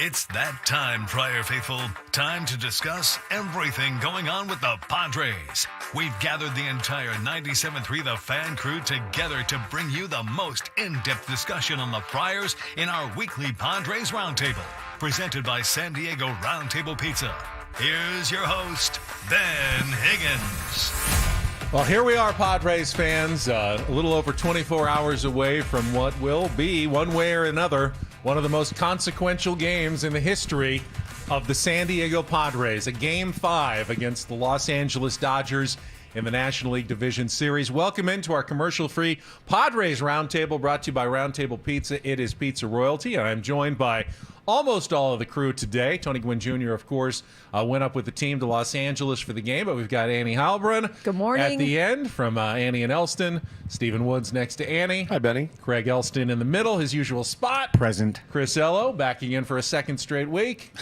It's that time, Friar Faithful. Time to discuss everything going on with the Padres. We've gathered the entire 97.3 The Fan crew together to bring you the most in-depth discussion on the Friars in our weekly Padres Roundtable, presented by San Diego Roundtable Pizza. Here's your host, Ben Higgins. Well, here we are, Padres fans, a little over 24 hours away from what will be, one way or another, one of the most consequential games in the history of the San Diego Padres, a Game 5 against the Los Angeles Dodgers in the National League Division Series. Welcome into our commercial-free Padres Roundtable, brought to you by Roundtable Pizza. It is Pizza Royalty, and I'm joined by almost all of the crew today. Tony Gwynn Jr., of course, went up with the team to Los Angeles for the game, but we've got Annie Heilbrunn. Good morning. At the end from Annie and Elston. Stephen Woods next to Annie. Hi, Benny. Craig Elston in the middle, his usual spot. Present. Chris Ello backing in for a second straight week.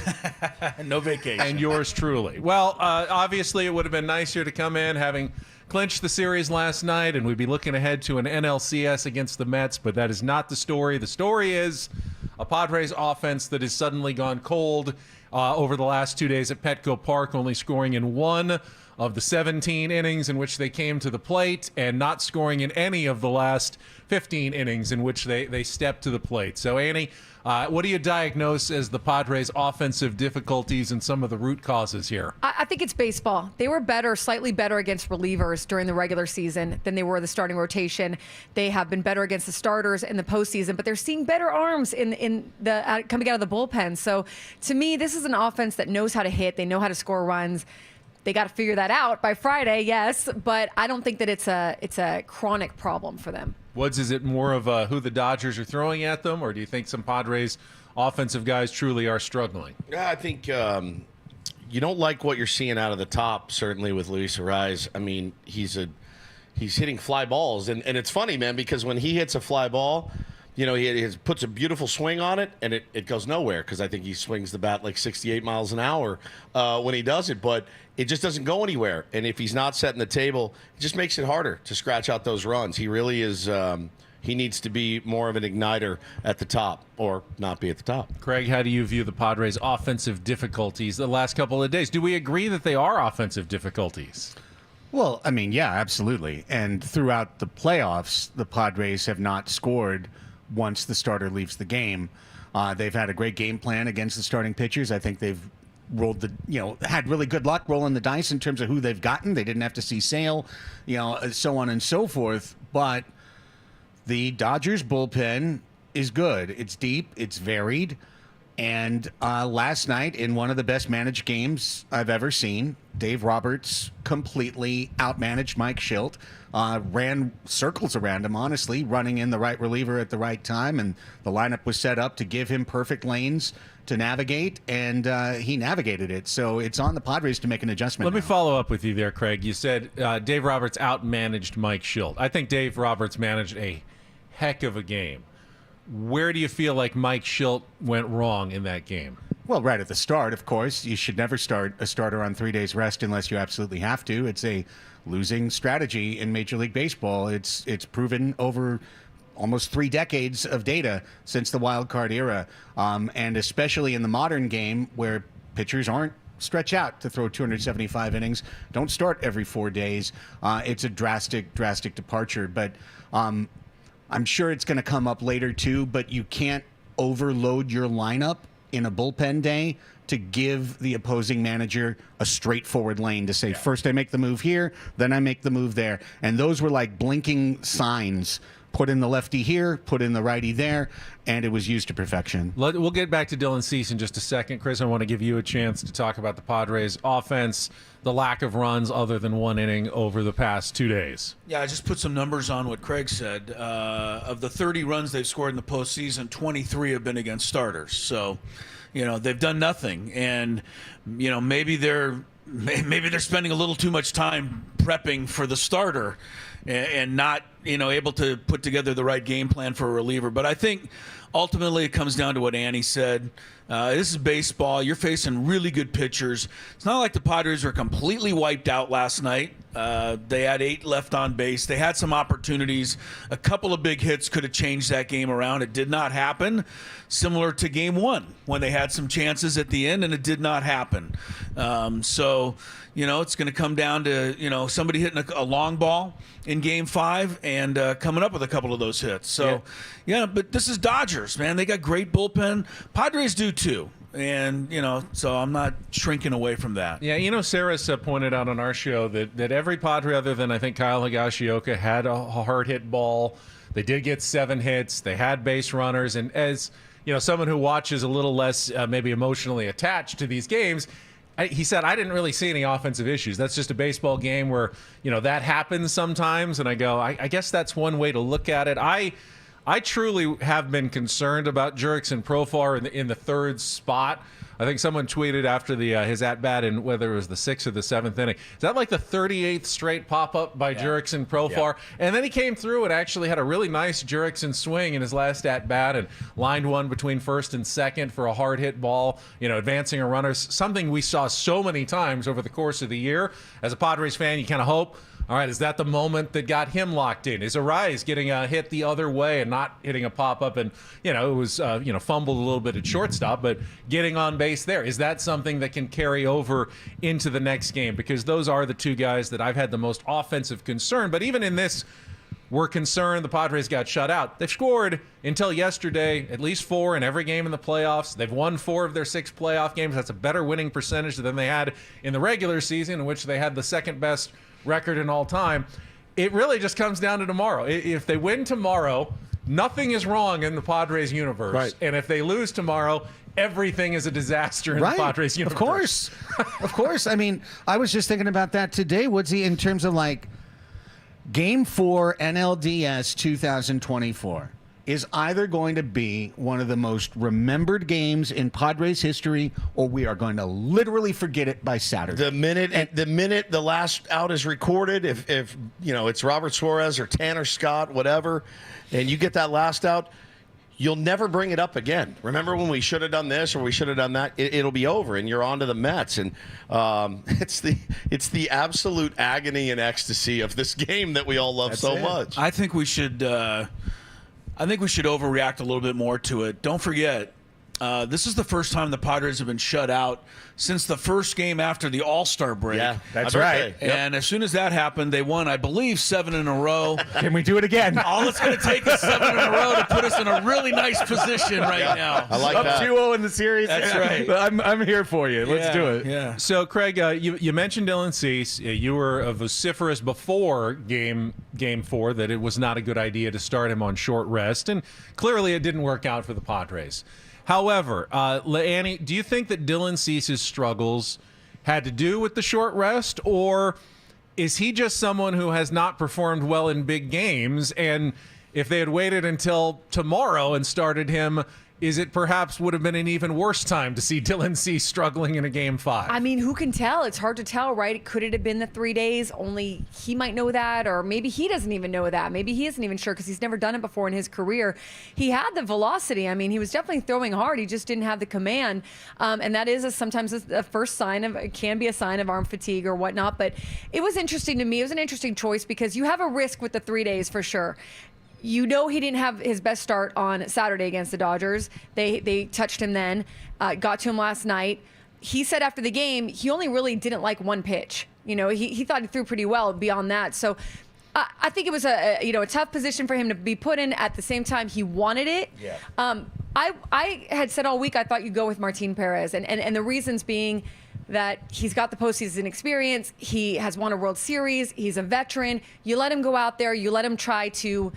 No vacation. And yours truly. Well, obviously it would have been nicer to come in having clinched the series last night, and we'd be looking ahead to an NLCS against the Mets, but that is not the story. The story is a Padres offense that has suddenly gone cold over the last 2 days at Petco Park, only scoring in one of the 17 innings in which they came to the plate, and not scoring in any of the last 15 innings in which they stepped to the plate. So, Annie, what do you diagnose as the Padres' offensive difficulties and some of the root causes here? I think it's baseball. They were better, slightly better against relievers during the regular season than they were the starting rotation. They have been better against the starters in the postseason, but they're seeing better arms in the coming out of the bullpen. So, to me, this is an offense that knows how to hit. They know how to score runs. They got to figure that out by Friday, yes, but I don't think that it's a chronic problem for them. Woods, is it more of who the Dodgers are throwing at them, or do you think some Padres offensive guys truly are struggling? Yeah, I think you don't like what you're seeing out of the top, certainly with Luis Arraez. I mean, he's hitting fly balls, and it's funny, man, because when he hits a fly ball, you know, he puts a beautiful swing on it, and it goes nowhere, because I think he swings the bat like 68 miles an hour when he does it, but it just doesn't go anywhere. And if he's not setting the table, it just makes it harder to scratch out those runs. He really is he needs to be more of an igniter at the top, or not be at the top. Craig, how do you view the Padres' offensive difficulties the last couple of days? Do we agree that they are offensive difficulties? Well, I mean, yeah, absolutely. And throughout the playoffs, the Padres have not scored once the starter leaves the game. They've had a great game plan against the starting pitchers. I think they've had really good luck rolling the dice in terms of who they've gotten. They didn't have to see Sale, so on and so forth. But the Dodgers bullpen is good. It's deep. It's varied. And last night, in one of the best managed games I've ever seen, Dave Roberts completely outmanaged Mike Schilt, ran circles around him, honestly, running in the right reliever at the right time, and the lineup was set up to give him perfect lanes to navigate, and he navigated it. So it's on the Padres to make an adjustment. Let me follow up with you there, Craig. You said Dave Roberts outmanaged Mike Schilt. I think Dave Roberts managed a heck of a game. Where do you feel like Mike Schilt went wrong in that game? Well, right at the start, of course. You should never start a starter on 3 days rest unless you absolutely have to. It's a losing strategy in Major League Baseball. It's proven over almost 3 decades of data since the wild card era, and especially in the modern game where pitchers aren't stretch out to throw 275 innings, don't start every 4 days. It's a drastic departure, but I'm sure it's going to come up later too, but you can't overload your lineup in a bullpen day to give the opposing manager a straightforward lane to say, first I make the move here, then I make the move there. And those were like blinking signs. Put in the lefty here, put in the righty there, and it was used to perfection. We'll get back to Dylan Cease in just a second. Chris, I want to give you a chance to talk about the Padres' offense, the lack of runs other than 1 inning over the past 2 days. Yeah, I just put some numbers on what Craig said. Of the 30 runs they've scored in the postseason, 23 have been against starters. So, they've done nothing. And, maybe they're spending a little too much time prepping for the starter. and not, able to put together the right game plan for a reliever. But I think ultimately it comes down to what Annie said. This is baseball. You're facing really good pitchers. It's not like the Padres were completely wiped out last night. They had 8 left on base. They had some opportunities. A couple of big hits could have changed that game around. It did not happen. Similar to game 1 when they had some chances at the end and it did not happen. So it's going to come down to, somebody hitting a long ball in game 5 and coming up with a couple of those hits. So, but this is Dodgers, man. They got great bullpen. Padres do too. And, so I'm not shrinking away from that. Yeah, Sarah's pointed out on our show that every Padre other than, I think, Kyle Higashioka had a hard hit ball. They did get 7 hits. They had base runners. And as, someone who watches a little less maybe emotionally attached to these games, he said, I didn't really see any offensive issues. That's just a baseball game where, that happens sometimes. And I go, I guess that's one way to look at it. I truly have been concerned about Jurickson Profar in the 3rd spot. I think someone tweeted after his at-bat in whether it was the 6th or the 7th inning. Is that like the 38th straight pop-up by Jurickson Profar? Yeah. And then he came through and actually had a really nice Jurickson swing in his last at-bat and lined one between 1st and 2nd for a hard-hit ball, advancing a runner, something we saw so many times over the course of the year. As a Padres fan, you kind of hope, all right, is that the moment that got him locked in? Is Arise getting a hit the other way and not hitting a pop-up? And, it was, fumbled a little bit at shortstop, but getting on base there. Is that something that can carry over into the next game? Because those are the 2 guys that I've had the most offensive concern. But even in this, we're concerned the Padres got shut out. They've scored, until yesterday, at least 4 in every game in the playoffs. They've won 4 of their 6 playoff games. That's a better winning percentage than they had in the regular season, in which they had the 2nd best record in all time. It really just comes down to tomorrow. If they win tomorrow, nothing is wrong in the Padres universe. Right. And if they lose tomorrow, everything is a disaster in the Padres universe. Of course. I mean, I was just thinking about that today, Woodsy, in terms of Game 4 NLDS 2024 is either going to be one of the most remembered games in Padres history, or we are going to literally forget it by Saturday. The minute the last out is recorded, if it's Robert Suarez or Tanner Scott, whatever, and you get that last out, you'll never bring it up again. Remember when we should have done this or we should have done that? It'll be over, and you're on to the Mets. And it's the absolute agony and ecstasy of this game that we all love much. I think we should overreact a little bit more to it. Don't forget, this is the first time the Padres have been shut out since the first game after the All-Star break. Yeah, that's right. Yep. And as soon as that happened, they won, I believe, 7 in a row. Can we do it again? All it's going to take is 7 in a row to put us in a really nice position right now. I like Up that. 2-0 in the series. That's right. I'm here for you. Let's do it. Yeah. So, Craig, you mentioned Dylan Cease. You were vociferous before game 4 that it was not a good idea to start him on short rest, and clearly it didn't work out for the Padres. However, Annie, do you think that Dylan Cease's struggles had to do with the short rest, or is he just someone who has not performed well in big games, and if they had waited until tomorrow and started him, is it perhaps would have been an even worse time to see Dylan Cease struggling in a game 5? I mean, who can tell? It's hard to tell, right? Could it have been the 3 days? Only he might know that, or maybe he doesn't even know that. Maybe he isn't even sure because he's never done it before in his career. He had the velocity. I mean, he was definitely throwing hard. He just didn't have the command, and that is sometimes a first sign of, it can be a sign of arm fatigue or whatnot. But it was interesting to me. It was an interesting choice because you have a risk with the 3 days for sure. He didn't have his best start on Saturday against the Dodgers. They touched him then, got to him last night. He said after the game, he only really didn't like one pitch. He thought he threw pretty well beyond that. So I think it was a tough position for him to be put in. At the same time, he wanted it. Yeah. I had said all week I thought you'd go with Martin Perez, and the reasons being that he's got the postseason experience. He has won a World Series. He's a veteran. You let him go out there. You let him try to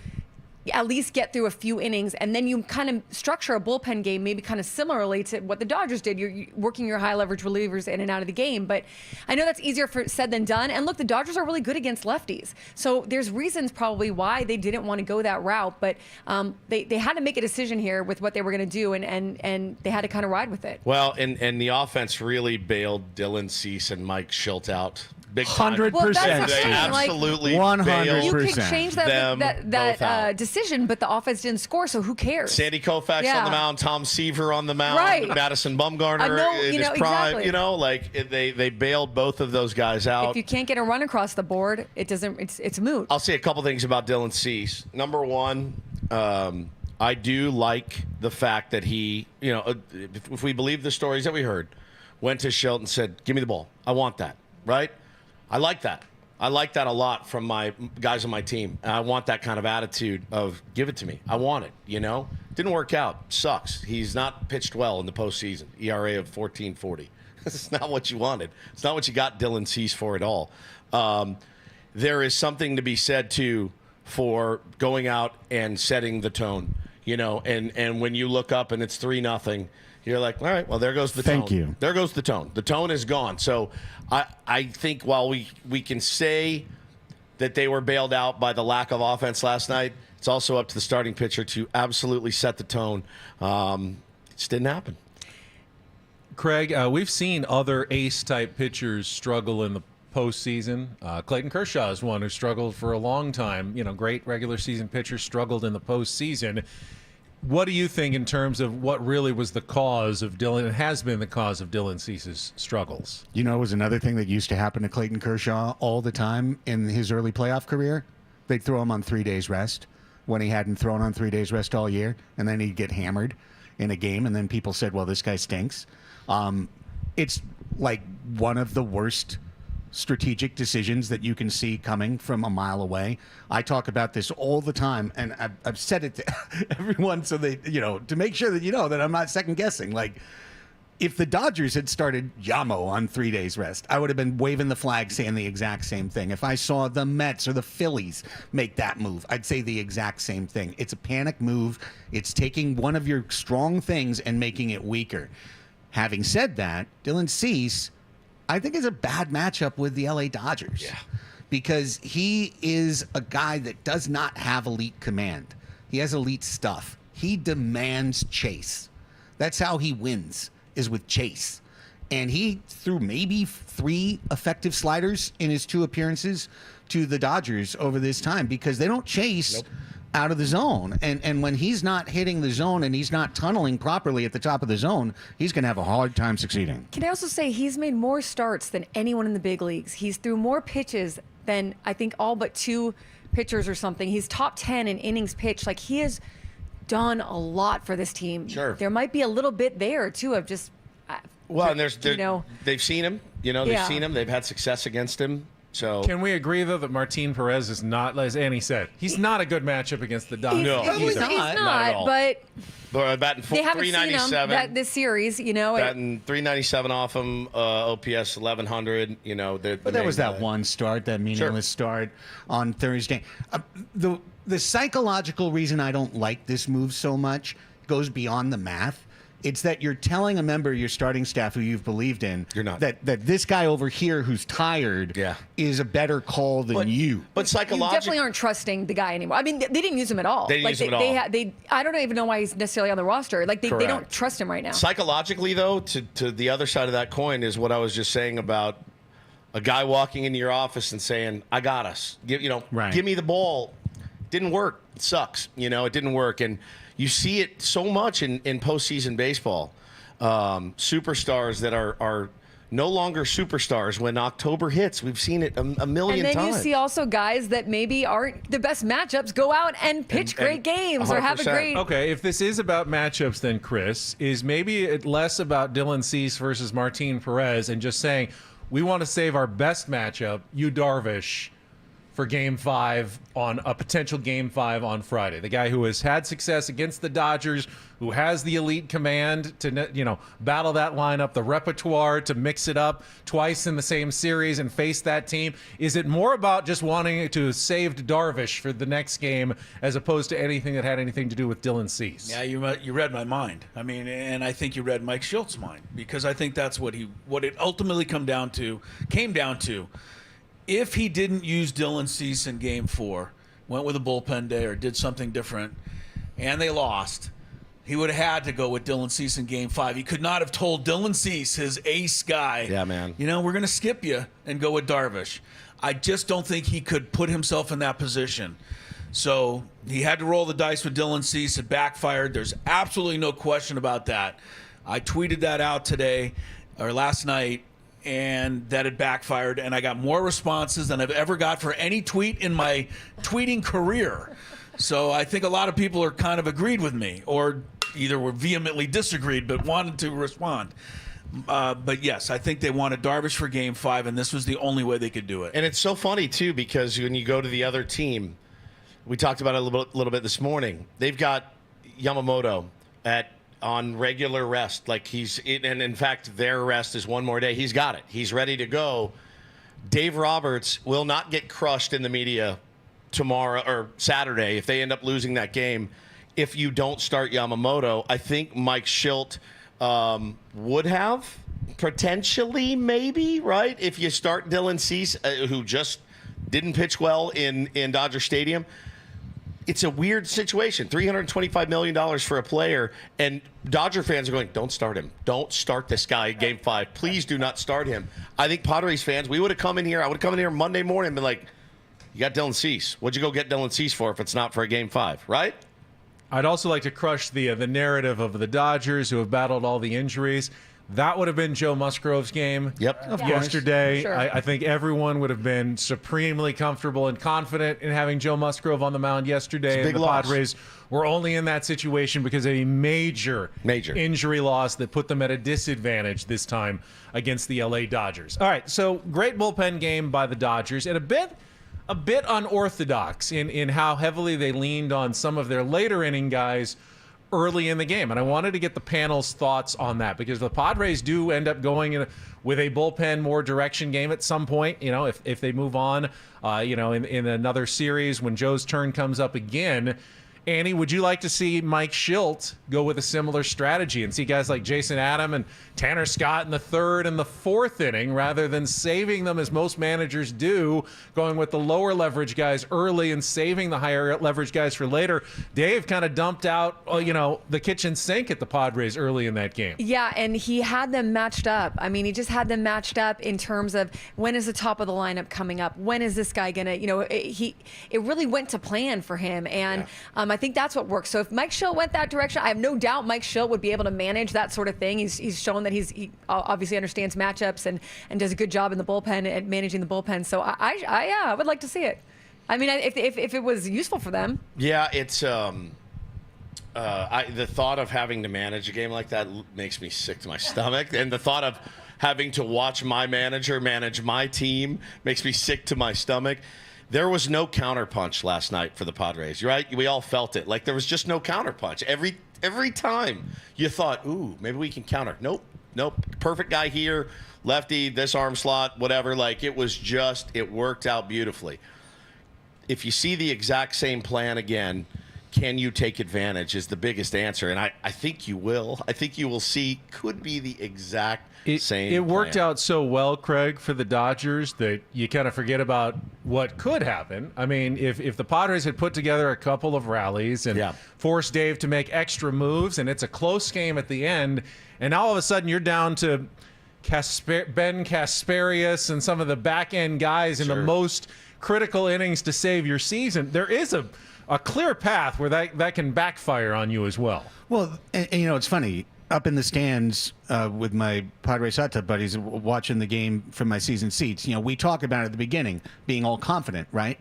at least get through a few innings, and then you kind of structure a bullpen game maybe kind of similarly to what the Dodgers did. You're working your high leverage relievers in and out of the game, but I know that's easier said than done. And look, the Dodgers are really good against lefties, so there's reasons probably why they didn't want to go that route, but they had to make a decision here with what they were going to do, and they had to kind of ride with it. Well, and the offense really bailed Dylan Cease and Mike Schilt out big time. 100%. Well, that's the They thing, like, absolutely 100%. bailed You could 100%. change them both that out. decision, but the offense didn't score, so who cares? Sandy Koufax on Yeah. the mound, Tom Seaver on the mound, Right. Madison Bumgarner I know, in you his know, prime. exactly. You know, like they bailed both of those guys out. If you can't get a run across the board, it doesn't. It's moot. I'll say a couple things about Dylan Cease. Number one, I do like the fact that he, if we believe the stories that we heard, went to Shelton and said, "Give me the ball. I want that." Right? I like that. I like that a lot from my guys on my team. And I want that kind of attitude of give it to me. I want it. Didn't work out. Sucks. He's not pitched well in the postseason. ERA of 14.40. It's not what you wanted. It's not what you got Dylan Cease for at all. There is something to be said too for going out and setting the tone. And when you look up and it's 3-0, you're like, all right, well, there goes the tone. Thank you. There goes the tone. The tone is gone. So I think while we can say that they were bailed out by the lack of offense last night, it's also up to the starting pitcher to absolutely set the tone. It just didn't happen. Craig, we've seen other ace-type pitchers struggle in the postseason. Clayton Kershaw is one who struggled for a long time. Great regular season pitcher struggled in the postseason. What do you think in terms of what really was the cause of Dylan, and has been the cause of Dylan Cease's struggles? It was another thing that used to happen to Clayton Kershaw all the time in his early playoff career. They'd throw him on 3 days rest when he hadn't thrown on 3 days rest all year, and then he'd get hammered in a game, and then people said, well, this guy stinks. It's like one of the worst strategic decisions that you can see coming from a mile away. I talk about this all the time, and I've said it to everyone so they, to make sure that that I'm not second guessing. Like, if the Dodgers had started Yamo on 3 days rest, I would have been waving the flag saying the exact same thing. If I saw the Mets or the Phillies make that move, I'd say the exact same thing. It's a panic move. It's taking one of your strong things and making it weaker. Having said that, Dylan Cease, I think, is a bad matchup with the LA Dodgers. Yeah. Because he is a guy that does not have elite command. He has elite stuff. He demands chase. That's how he wins, is with chase. And he threw maybe 3 effective sliders in his 2 appearances to the Dodgers over this time because they don't chase out of the zone. And when he's not hitting the zone and he's not tunneling properly at the top of the zone, he's going to have a hard time succeeding. Can I also say he's made more starts than anyone in the big leagues? He's threw more pitches than I think all but 2 pitchers or something. He's top 10 in innings pitched. Like, he has done a lot for this team. Sure. There might be a little bit there too of just Well, and they've seen him. They've seen him. They've had success against him. So Can we agree, though, that Martin Perez is not, as Annie said, he's not a good matchup against the Dodgers? He's either. not, at all. but batting they haven't seen him 397. this series, Batting 397 off him, OPS 1100. But there was that one start, that meaningless start on Thursday. The psychological reason I don't like this move so much goes beyond the math. It's that you're telling a member of your starting staff who you've believed in You're not. that this guy over here who's tired is a better call than you. But you psychologically, definitely aren't trusting the guy anymore. I mean, they didn't use him at all. They didn't use him at all. I don't even know why he's necessarily on the roster. Like, they don't Correct. trust him right now. Psychologically, though, to the other side of that coin is what I was just saying about a guy walking into your office and saying, "I got us. Give me the ball." Didn't work. It sucks. It didn't work, and you see it so much in postseason baseball. Superstars that are no longer superstars when October hits. We've seen it a million times. And then you see also guys that maybe aren't the best matchups go out and pitch great games or have a 100%. great. Okay, if this is about matchups, then, Chris, is maybe it less about Dylan Cease versus Martin Perez and just saying, we want to save our best matchup, Yu Darvish, for Game 5 on a potential Game 5 on Friday. The guy who has had success against the Dodgers, who has the elite command to battle that lineup, the repertoire to mix it up twice in the same series and face that team. Is it more about just wanting to save Darvish for the next game as opposed to anything that had anything to do with Dylan Cease? Yeah, you read my mind. I mean, and I think you read Mike Schultz's mind, because I think that's what it ultimately came down to. If he didn't use Dylan Cease in Game 4, went with a bullpen day or did something different, and they lost, he would have had to go with Dylan Cease in Game 5. He could not have told Dylan Cease, his ace guy, Yeah, man. you know, we're going to skip you and go with Darvish. I just don't think he could put himself in that position. So he had to roll the dice with Dylan Cease. It backfired. There's absolutely no question about that. I tweeted that out today or last night, and that it backfired, and I got more responses than I've ever got for any tweet in my tweeting career. So I think a lot of people are kind of agreed with me, or either were vehemently disagreed but wanted to respond. But yes, I think they wanted Darvish for Game 5, and this was the only way they could do it. And it's so funny, too, because when you go to the other team, we talked about it a little bit this morning. They've got Yamamoto on regular rest. And in fact, their rest is one more day. He's got it. He's ready to go. Dave Roberts will not get crushed in the media tomorrow or Saturday if they end up losing that game if you don't start Yamamoto. I think Mike Schilt would have potentially, maybe, right? If you start Dylan Cease, who just didn't pitch well in Dodger Stadium. It's a weird situation. $325 million for a player, and Dodger fans are going, don't start him. Don't start this guy in Game 5. Please do not start him. I think Padres fans, I would have come in here Monday morning and been like, you got Dylan Cease. What'd you go get Dylan Cease for if it's not for a Game 5, right? I'd also like to crush the narrative of the Dodgers who have battled all the injuries. That would have been Joe Musgrove's game. Yep. Yesterday. Sure. I think everyone would have been supremely comfortable and confident in having Joe Musgrove on the mound yesterday. It's a big and the loss. Padres were only in that situation because of a major injury loss that put them at a disadvantage this time against the LA Dodgers. All right, so great bullpen game by the Dodgers, and a bit unorthodox in how heavily they leaned on some of their later inning guys early in the game. And I wanted to get the panel's thoughts on that because the Padres do end up going with a bullpen, more direction game at some point, if they move on, in another series when Joe's turn comes up again. Annie, would you like to see Mike Schilt go with a similar strategy and see guys like Jason Adam and Tanner Scott in the third and the fourth inning rather than saving them as most managers do, going with the lower leverage guys early and saving the higher leverage guys for later? Dave kind of dumped out, the kitchen sink at the Padres early in that game. Yeah, and he had them matched up. I mean, he just had them matched up in terms of when is the top of the lineup coming up? When is this guy going to, it really went to plan for him. And I think that's what works. So if Mike Schilt went that direction, I have no doubt Mike Schilt would be able to manage that sort of thing. He's shown that he obviously understands matchups and does a good job in the bullpen at managing the bullpen. So I would like to see it. I mean, if it was useful for them. Yeah, it's the thought of having to manage a game like that makes me sick to my stomach, and the thought of having to watch my manager manage my team makes me sick to my stomach. There was no counterpunch last night for the Padres, right? We all felt it. Like there was just no counterpunch. Every time you thought, ooh, maybe we can counter. Nope. Perfect guy here, lefty, this arm slot, whatever. Like it worked out beautifully. If you see the exact same plan again, can you take advantage is the biggest answer. And I think you will. I think you will see could be the exact same It worked plan. out so well, Craig, for the Dodgers that you kind of forget about what could happen. I mean, if the Padres had put together a couple of rallies and forced Dave to make extra moves, and it's a close game at the end, and all of a sudden you're down to Ben Kasparius and some of the back-end guys in the most critical innings to save your season, there is a clear path where that can backfire on you as well. Well, and it's funny. Up in the stands with my Padres hot tub buddies watching the game from my season seats, we talk about at the beginning being all confident, right?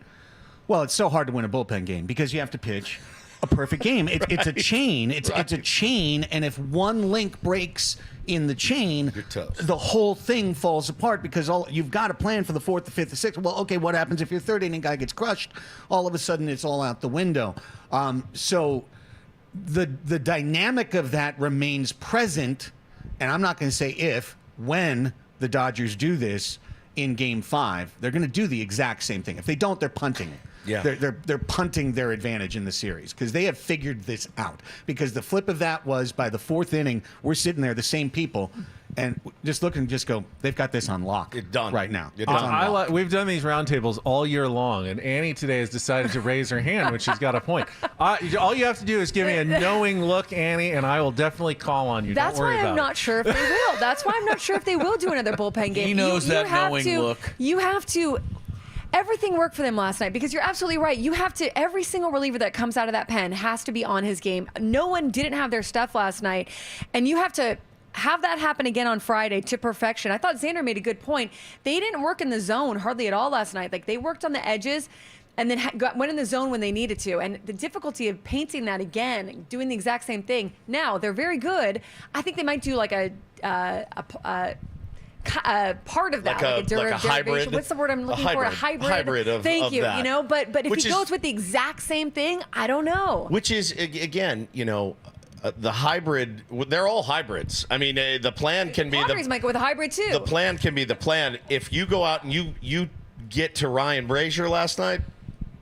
Well, it's so hard to win a bullpen game because you have to pitch a perfect game. It's a chain. It's a chain, and if one link breaks in the chain, the whole thing falls apart because you've got to plan for the fourth, the fifth, the sixth. Well, okay, what happens if your third inning guy gets crushed? All of a sudden, it's all out the window. So the dynamic of that remains present, and I'm not going to say when the Dodgers do this in Game 5, they're going to do the exact same thing. If they don't, they're punting. Yeah. They're punting their advantage in the series because they have figured this out. Because the flip of that was by the fourth inning, we're sitting there, the same people, and just look and just go, they've got this on lock. It's done right now. It's on lock. We've done these roundtables all year long, and Annie today has decided to raise her hand when she's got a point. All you have to do is give me a knowing look, Annie, and I will definitely call on you. That's Don't worry why I'm about not it. sure if they will. That's why I'm not sure if they will do another bullpen game. He knows that knowing look. You have to. Everything worked for them last night because you're absolutely right. You have to. Every single reliever that comes out of that pen has to be on his game. No one didn't have their stuff last night, and you have to have that happen again on Friday to perfection. I thought Xander made a good point. They didn't work in the zone hardly at all last night. Like, they worked on the edges and then went in the zone when they needed to. And the difficulty of painting that again, doing the exact same thing. Now, they're very good. I think they might do like a part of that, like a hybrid. derivation. What's the word I'm looking for? A hybrid. Thank you. That. You know, but if he goes with the exact same thing, I don't know. Which is, again, the hybrid, they're all hybrids. I mean, the plan can be Padres might go with a hybrid too. The plan can be the plan. If you go out and you get to Ryan Brazier last night,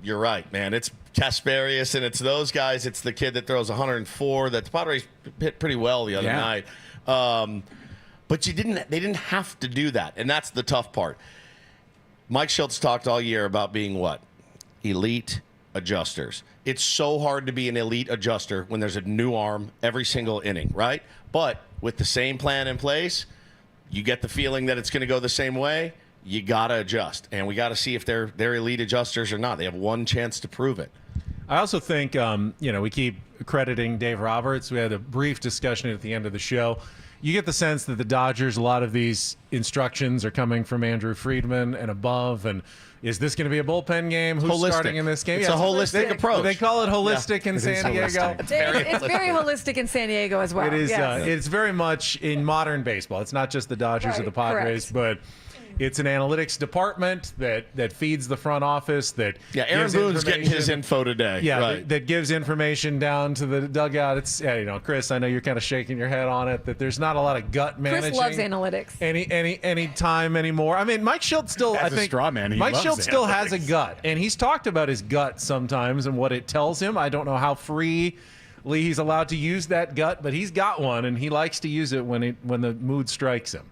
you're right, man. It's Kasparius and it's those guys. It's the kid that throws 104 that the Padres hit pretty well the other night. But they didn't have to do that, and that's the tough part. Mike Schultz talked all year about being what? Elite adjusters. It's so hard to be an elite adjuster when there's a new arm every single inning, right? But with the same plan in place, you get the feeling that it's going to go the same way. You got to adjust, and we got to see if they're elite adjusters or not. They have one chance to prove it. I also think, we keep crediting Dave Roberts. We had a brief discussion at the end of the show. You get the sense that the Dodgers, a lot of these instructions are coming from Andrew Friedman and above. And is this going to be a bullpen game? Who's starting in this game? It's a holistic approach. They call it holistic in San Diego. It's very holistic in San Diego as well. It is. Yes. It's very much in modern baseball. It's not just the Dodgers or the Padres, but it's an analytics department that feeds the front office. Aaron Boone's getting his info today. Yeah, right. that gives information down to the dugout. It's Chris, I know you're kind of shaking your head on it. That there's not a lot of gut managing. Chris loves analytics. Any time anymore. I mean, Mike Schultz still. As a straw man, Mike Schultz still analytics. has a gut, and he's talked about his gut sometimes and what it tells him. I don't know how freely he's allowed to use that gut, but he's got one, and he likes to use it when the mood strikes him.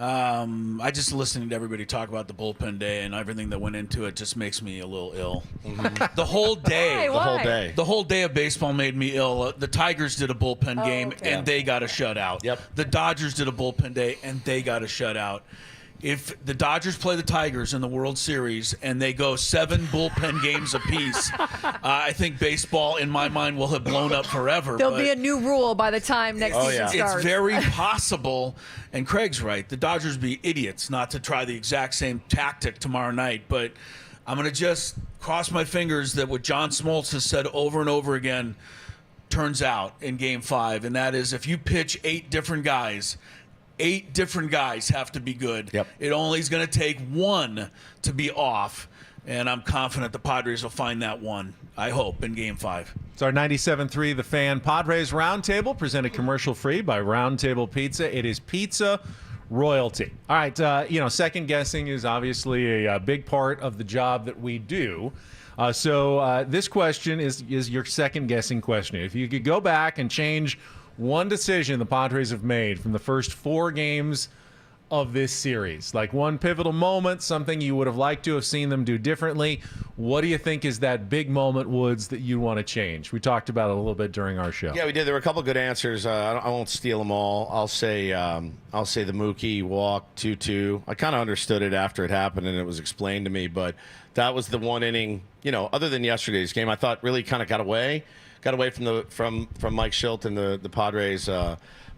I just listening to everybody talk about the bullpen day and everything that went into it just makes me a little ill. Mm-hmm. The whole day, Why? the whole day of baseball made me ill. The Tigers did a bullpen game and they got a shutout. Yep. The Dodgers did a bullpen day and they got a shutout. If the Dodgers play the Tigers in the World Series and they go 7 bullpen games apiece, I think baseball, in my mind, will have blown up forever. There'll be a new rule by the time next season starts. It's very possible, and Craig's right, the Dodgers would be idiots not to try the exact same tactic tomorrow night. But I'm going to just cross my fingers that what John Smoltz has said over and over again turns out in Game 5, and that is if you pitch 8 different guys have to be good. Yep. It only is going to take one to be off, and I'm confident the Padres will find that one, I hope, in Game 5. It's our 97.3 The Fan Padres Roundtable, presented commercial-free by Roundtable Pizza. It is pizza royalty. All right, second guessing is obviously a big part of the job that we do. So this question is your second guessing question. If you could go back and change one decision the Padres have made from the first 4 games of this series, like one pivotal moment, something you would have liked to have seen them do differently, what do you think is that big moment, Woods, that you want to change? We talked about it a little bit during our show. Yeah, we did. There were a couple good answers. I won't steal them all. I'll say the Mookie walk 2-2. I kind of understood it after it happened and it was explained to me, but that was the one inning, other than yesterday's game, I thought really kind of got away from Mike Schultz and the Padres.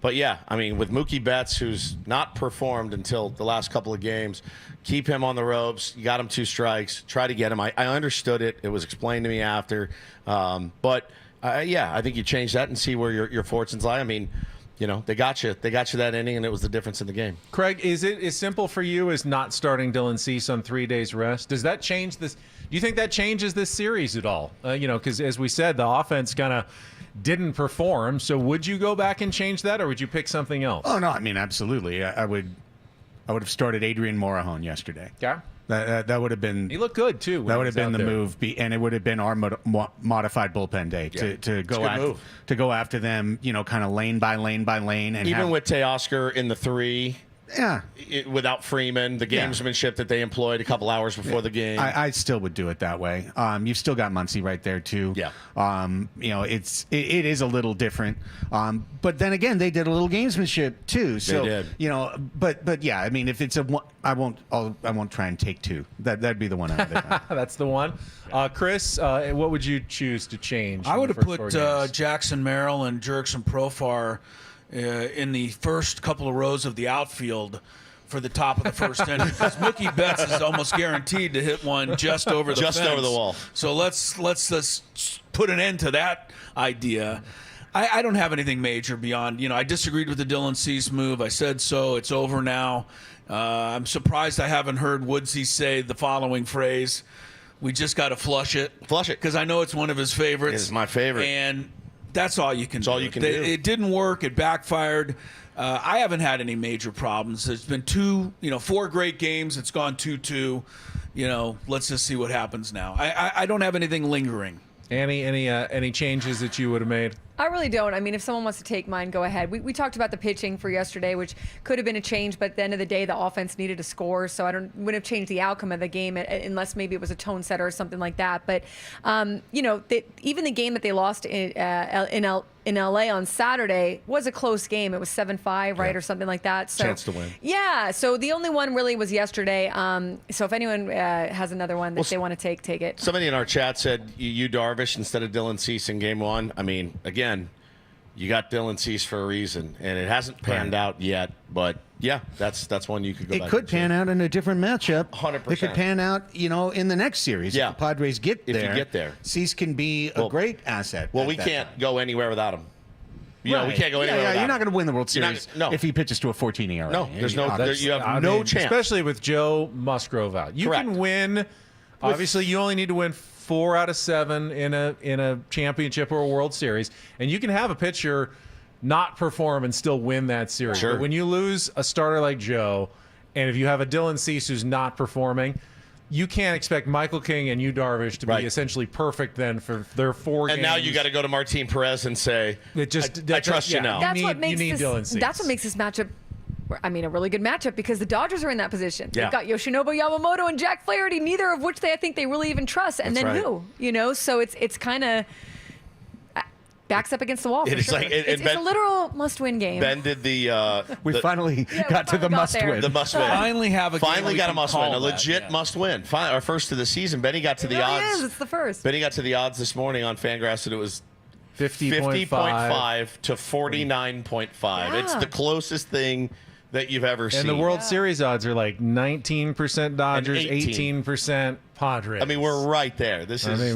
But yeah, I mean, with Mookie Betts, who's not performed until the last couple of games, keep him on the ropes. You got him 2 strikes. Try to get him. I understood it. It was explained to me after. But I think you change that and see where your fortunes lie. I mean, they got you. They got you that inning, and it was the difference in the game. Craig, is it as simple for you as not starting Dylan Cease on 3 days rest? Does that change this? Do you think that changes this series at all? Because as we said, the offense kind of didn't perform. So would you go back and change that, or would you pick something else? Oh no, I mean absolutely. I would have started Adrian Morejon yesterday. Yeah. That would have been. He looked good too. That would have been the move, and it would have been our modified bullpen day to go after them. Kind of lane by lane by lane, and even with Teoscar in the 3. Yeah. Without Freeman, the gamesmanship that they employed a couple hours before the game. I still would do it that way. You've still got Muncy right there too. Yeah. It is a little different. But then again, they did a little gamesmanship too. So they did. But yeah, I mean, if it's I won't try and take 2. That'd be the one I would. That's the one. Chris, what would you choose to change? I would have put games? Jackson Merrill and Jurickson Profar in the first couple of rows of the outfield for the top of the first inning, because Mookie Betts is almost guaranteed to hit one just over the fence. Over the wall. So let's put an end to that idea. I don't have anything major beyond, I disagreed with the Dylan Cease move. I said so. It's over now. I'm surprised I haven't heard Woodsy say the following phrase: "We just got to flush it." Flush it, because I know it's one of his favorites. It's my favorite, and that's all you can do. All you can do. It didn't work. It backfired. I haven't had any major problems. There's been 4 great games. It's gone 2-2. Let's just see what happens now. I don't have anything lingering. Annie, any changes that you would have made? I really don't. I mean, if someone wants to take mine, go ahead. We talked about the pitching for yesterday, which could have been a change, but at the end of the day, the offense needed a score, so I wouldn't have changed the outcome of the game unless maybe it was a tone setter or something like that. But even the game that they lost in LA on Saturday was a close game. It was 7-5, right, or something like that. So, chance to win. Yeah. So the only one really was yesterday. So if anyone has another one that they want to take it. Somebody in our chat said you Darvish instead of Dylan Cease in Game 1. I mean, again, you got Dylan Cease for a reason, and it hasn't panned out yet. But yeah, that's one you could go back. It could pan out in a different matchup. 100%. It could pan out, in the next series. Yeah. If the Padres get there. If you get there, Cease can be a great asset. Well, we can't go anywhere without him. We can't go anywhere. Yeah, without you're not him. going to win the World Series if he pitches to a 14 ERA. No, there's no. You have no chance, especially with Joe Musgrove out. You Correct. can win. Obviously, you only need to win 4 out of 7 in a championship or a World Series, and you can have a pitcher not perform and still win that series. Sure. But when you lose a starter like Joe, and if you have a Dylan Cease who's not performing, you can't expect Michael King and Yu Darvish to be essentially perfect then for their 4 games. And now you got to go to Martin Perez and say, I trust you now. That's what makes this matchup. I mean, a really good matchup because the Dodgers are in that position. Yeah. They've got Yoshinobu Yamamoto and Jack Flaherty, neither of which I think they really even trust. And That's then right. who? So it's kind of backs up against the wall. It is sure. like it's a literal must-win game. Ben did the. We finally got to the must-win. The must-win. Finally have a finally game got a we can must-win, call a legit that, must-win. Our first of the season. Benny got to the odds. It's the first. Benny got to the odds this morning on Fangraphs, and it was 50.5 to 49.5. Yeah. It's the closest thing that you've ever seen. And the World Series odds are like 19% Dodgers, 18% Padres. I mean, we're right there.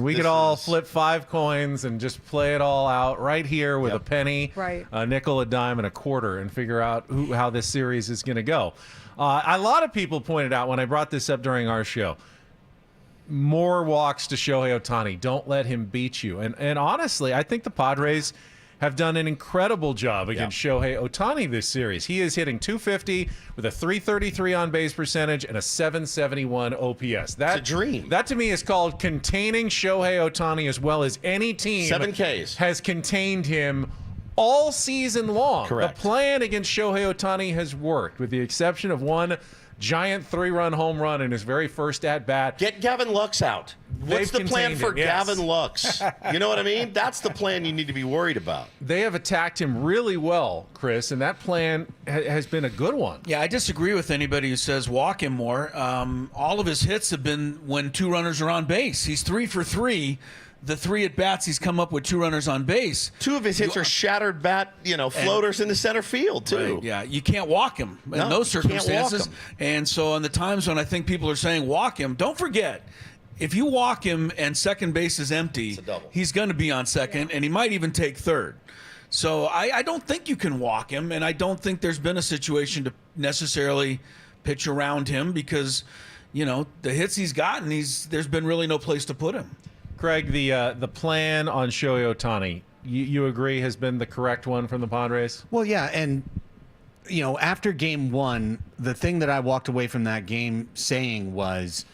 We could all flip 5 coins and just play it all out right here with a penny, a nickel, a dime, and a quarter, and figure out how this series is going to go. A lot of people pointed out when I brought this up during our show, more walks to Shohei Otani. Don't let him beat you. And honestly, I think the Padres have done an incredible job against Shohei Otani this series. He is hitting .250 with a .333 on-base percentage and a .771 OPS. It's a dream. That, to me, is called containing Shohei Otani as well as any team 7 Ks. has contained him all season long. Correct. The plan against Shohei Otani has worked, with the exception of one giant 3-run home run in his very first at-bat. Get Gavin Lux out. What's the plan for Gavin Lux? You know what I mean? That's the plan you need to be worried about. They have attacked him really well, Chris, and that plan has been a good one. Yeah, I disagree with anybody who says walk him more. All of his hits have been when 2 runners are on base. He's 3 for 3. The 3 at-bats, he's come up with 2 runners on base. 2 of his hits are shattered bat, floaters into center field, too. Right, yeah, you can't walk him in those circumstances. And so on the times when I think people are saying walk him, don't forget, if you walk him and second base is empty, he's going to be on second, and he might even take third. So I don't think you can walk him, and I don't think there's been a situation to necessarily pitch around him because, the hits he's gotten, there's been really no place to put him. Craig, the plan on Shohei Otani, you agree has been the correct one from the Padres? Well, yeah, and after game one, the thing that I walked away from that game saying was,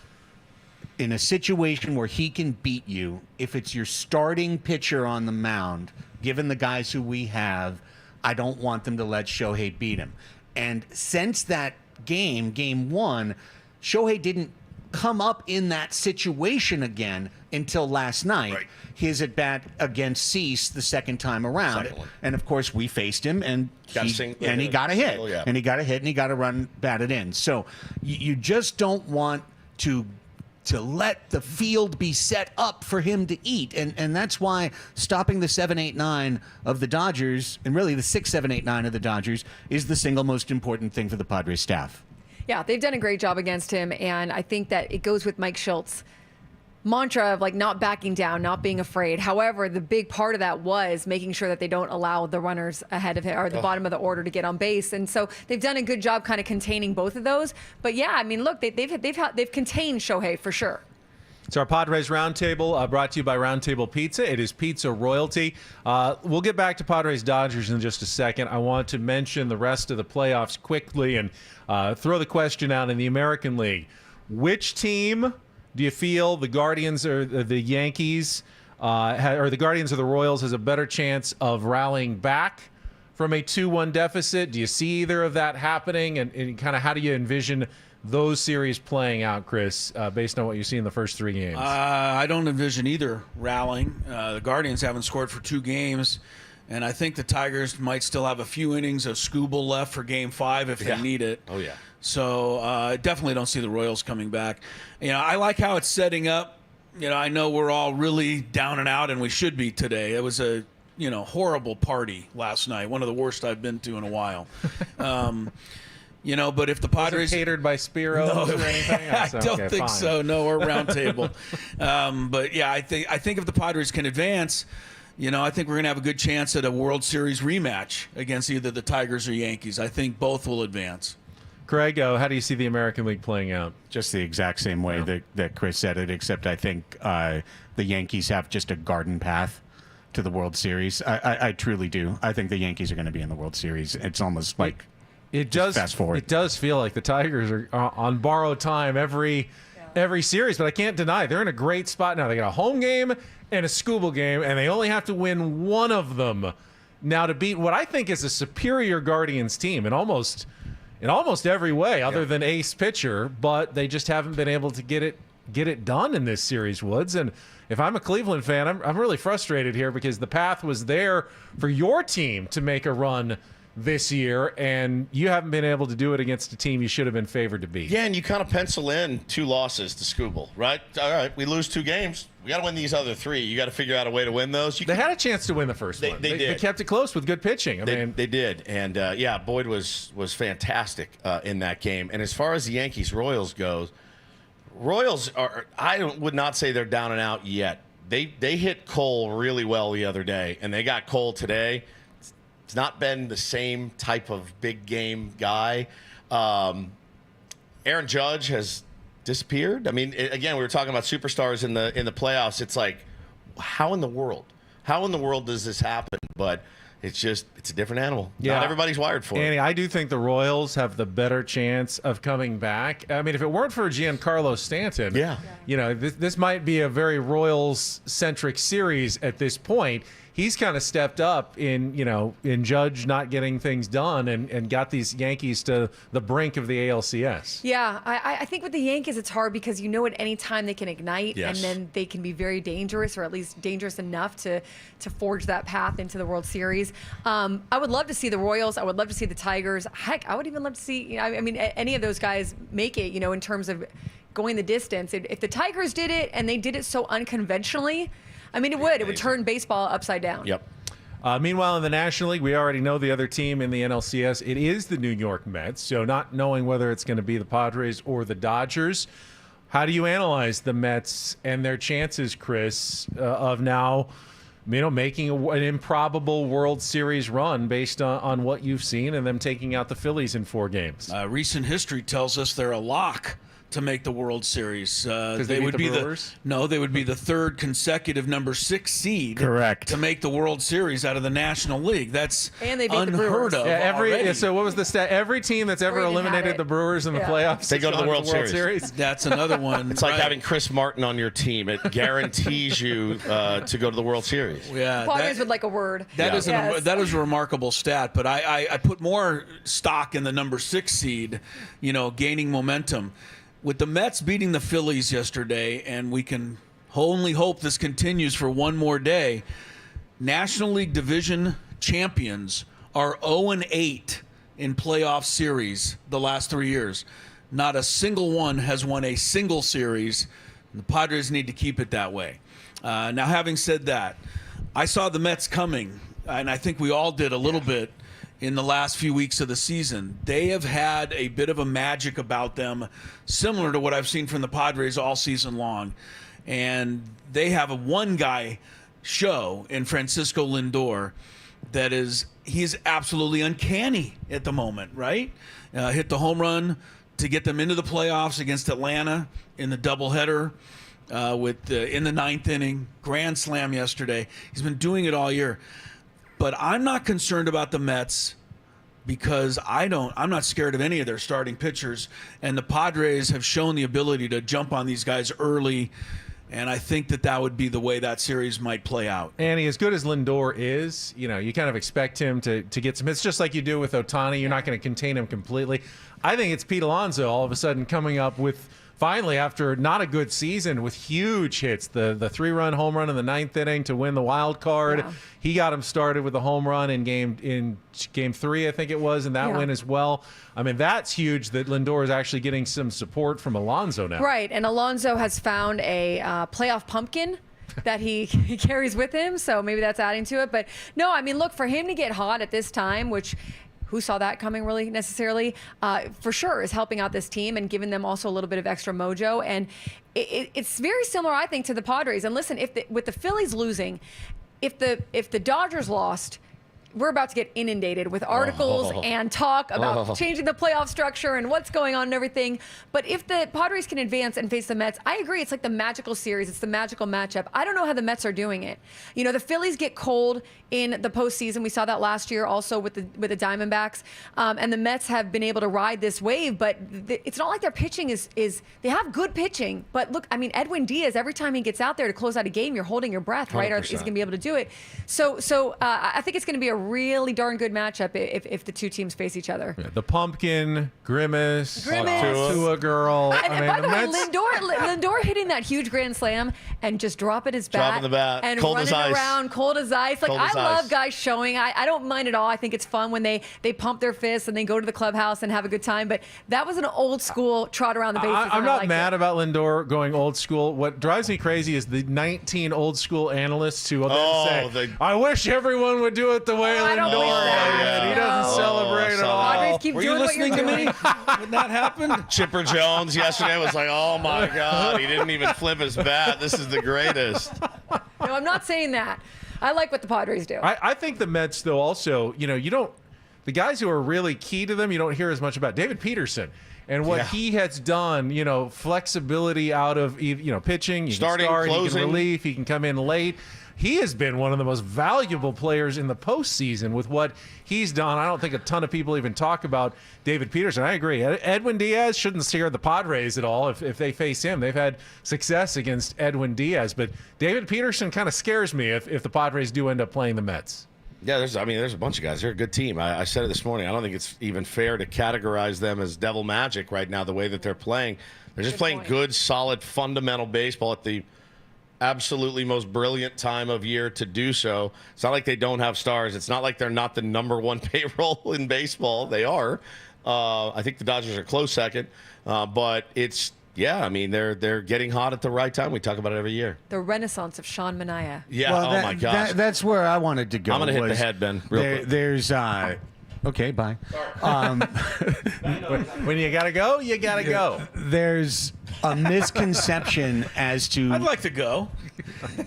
in a situation where he can beat you, if it's your starting pitcher on the mound, given the guys who we have, I don't want them to let Shohei beat him. And since that game one, Shohei didn't come up in that situation again until last night. Right. His at bat against Cease the second time around. Second one. And of course we faced him and he got a hit. Single, yeah. And he got a hit and he got a run batted in. So you just don't want to let the field be set up for him to eat. And that's why stopping the 7-8-9 of the Dodgers, and really the 6-7-8-9 of the Dodgers, is the single most important thing for the Padres staff. Yeah, they've done a great job against him, and I think that it goes with Mike Schultz's mantra of like not backing down, not being afraid. However, the big part of that was making sure that they don't allow the runners ahead of him or the bottom of the order to get on base. And so they've done a good job kind of containing both of those. But yeah, I mean, look, they've contained Shohei for sure. It's our Padres Roundtable, brought to you by Roundtable Pizza. It is pizza royalty. We'll get back to Padres Dodgers in just a second. I want to mention the rest of the playoffs quickly and throw the question out in the American League. Which team do you feel the Guardians or the Yankees or the Guardians or the Royals has a better chance of rallying back from a 2-1 deficit? Do you see either of that happening? And kind of how do you envision those series playing out, Chris, based on what you see in the first 3 games? I don't envision either rallying. The Guardians haven't scored for 2 games, and I think the Tigers might still have a few innings of Scooble left for Game 5 if they need it. Oh, yeah. So I definitely don't see the Royals coming back. I like how it's setting up. I know we're all really down and out, and we should be today. It was a horrible party last night, one of the worst I've been to in a while. But if the Padres catered by Spiro or anything, I don't think so. No, or Roundtable. But yeah, I think if the Padres can advance, I think we're going to have a good chance at a World Series rematch against either the Tigers or Yankees. I think both will advance. Craig, how do you see the American League playing out? Just the exact same way that Chris said it, except I think the Yankees have just a garden path to the World Series. I truly do. I think the Yankees are going to be in the World Series. It's almost like it does. Fast forward. It does feel like the Tigers are on borrowed time every series, but I can't deny they're in a great spot now. They got a home game and a Scooble game, and they only have to win one of them now to beat what I think is a superior Guardians team in almost every way, other than ace pitcher. But they just haven't been able to get it done in this series, Woods. And if I'm a Cleveland fan, I'm really frustrated here because the path was there for your team to make a run this year, and you haven't been able to do it against a team you should have been favored to beat. Yeah, and you kind of pencil in 2 losses to Scooble, right? All right, we lose 2 games. We got to win these other 3. You got to figure out a way to win those. They had a chance to win the first one. They did. They kept it close with good pitching. They did. And, Boyd was fantastic in that game. And as far as the Yankees-Royals goes, Royals would not say they're down and out yet. They hit Cole really well the other day, and they got Cole today. It's not been the same type of big game guy. Aaron Judge has disappeared. I mean, again, we were talking about superstars in the playoffs. It's like, how in the world does this happen? But it's a different animal. Yeah. Not everybody's wired for Andy, it. I do think the Royals have the better chance of coming back. I mean, if it weren't for Giancarlo Stanton, this might be a very Royals-centric series at this point. He's kind of stepped up in Judge not getting things done and got these Yankees to the brink of the ALCS. Yeah, I think with the Yankees, it's hard because at any time they can ignite, Yes. and then they can be very dangerous, or at least dangerous enough to forge that path into the World Series. I would love to see the Royals. I would love to see the Tigers. Heck, I would even love to see, any of those guys make it, in terms of going the distance. If the Tigers did it and they did it so unconventionally, it would turn baseball upside down. Yep. Meanwhile, in the National League, we already know the other team in the NLCS. It is the New York Mets. So not knowing whether it's going to be the Padres or the Dodgers, how do you analyze the Mets and their chances, Chris, of now, making an improbable World Series run based on what you've seen and them taking out the Phillies in 4 games? Recent history tells us they're a lock to make the World Series. they would beat be the Brewers? they would be the third consecutive number 6 seed. Correct. To make the World Series out of the National League. That's And they beat the Brewers. unheard of. Yeah, so what was the stat? Every team that's ever Or you didn't have eliminated it. the Brewers in the Yeah. playoffs, They go has to the gone World Series. That's another one. It's like right. having Chris Martin on your team. It guarantees you to go to the World Series. Yeah, Padres would like a word. That Yeah. is Yes. that is a remarkable stat, but I put more stock in the number 6 seed, gaining momentum. With the Mets beating the Phillies yesterday, and we can only hope this continues for one more day, National League Division champions are 0-8 in playoff series the last 3 years. Not a single one has won a single series. The Padres need to keep it that way. Now, having said that, I saw the Mets coming, and I think we all did a little bit in the last few weeks of the season. They have had a bit of a magic about them, similar to what I've seen from the Padres all season long. And they have a one-guy show in Francisco Lindor that he's absolutely uncanny at the moment, right? Hit the home run to get them into the playoffs against Atlanta in the doubleheader. In the 9th inning, grand slam yesterday. He's been doing it all year. But I'm not concerned about the Mets because I'm not scared of any of their starting pitchers. And the Padres have shown the ability to jump on these guys early. And I think that would be the way that series might play out. Annie, as good as Lindor is, you kind of expect him to get some hits, just like you do with Otani. You're not going to contain him completely. I think it's Pete Alonso all of a sudden coming up with, finally, after not a good season, with huge hits. The 3-run home run in the 9th inning to win the wild card. Yeah. He got him started with the home run in game 3, I think it was, and that win as well. I mean, that's huge that Lindor is actually getting some support from Alonso now. Right, and Alonso has found a playoff pumpkin that he carries with him, so maybe that's adding to it. But no, I mean, look, for him to get hot at this time, which who saw that coming really necessarily, for sure is helping out this team and giving them also a little bit of extra mojo. And it's very similar, I think, to the Padres. And listen, with the Phillies losing, if the Dodgers lost, we're about to get inundated with articles and talk about changing the playoff structure and what's going on and everything. But if the Padres can advance and face the Mets, I agree. It's like the magical series. It's the magical matchup. I don't know how the Mets are doing it. The Phillies get cold in the postseason. We saw that last year also with the Diamondbacks. And the Mets have been able to ride this wave, but it's not like their pitching is they have good pitching. But look, I mean, Edwin Diaz, every time he gets out there to close out a game, you're holding your breath, right? Or is he going to be able to do it? So I think it's going to be a really darn good matchup if the two teams face each other. Yeah, the pumpkin, Grimace, Grimace. Tua girl. And by the way, Mets- Lindor hitting that huge grand slam and just dropping his bat, Dropping the bat. and Cold as running ice. around cold as ice. Like, Cold I as love ice. guys showing. I don't mind at all. I think it's fun when they pump their fists and they go to the clubhouse and have a good time. But that was an old school trot around the bases. I'm and I not liked mad it. about Lindor going old school. What drives me crazy is the 19 old school analysts who will then say, I wish everyone would do it the way I don't Lindor wish that. did. He No. doesn't celebrate I at saw all. that. Padres keep Were you doing what you're listening to doing. me when that happened? Chipper Jones yesterday was like, oh my God, he didn't even flip his bat. This is the greatest. No, I'm not saying that. I like what the Padres do. I think the Mets, though, also, you don't, the guys who are really key to them, you don't hear as much about. David Peterson and what he has done, flexibility out of, pitching. You Starting, can start, he closing. can relief, he can come in late. He has been one of the most valuable players in the postseason with what he's done. I don't think a ton of people even talk about David Peterson. I agree. Edwin Diaz shouldn't scare the Padres at all if they face him. They've had success against Edwin Diaz. But David Peterson kind of scares me if the Padres do end up playing the Mets. Yeah, there's a bunch of guys. They're a good team. I said it this morning. I don't think it's even fair to categorize them as devil magic right now, the way that they're playing. They're just playing good, solid, fundamental baseball at the absolutely most brilliant time of year to do so. It's not like they don't have stars. It's not like they're not the number one payroll in baseball. They are. I think the Dodgers are close second. But it's, I mean, they're getting hot at the right time. We talk about it every year. The renaissance of Sean Manaea. Yeah, Well, my gosh. that's where I wanted to go. I'm going to hit the was head, Ben, real quick. There's okay, bye. When you got to go, you got to go. There's a misconception as to. I'd like to go.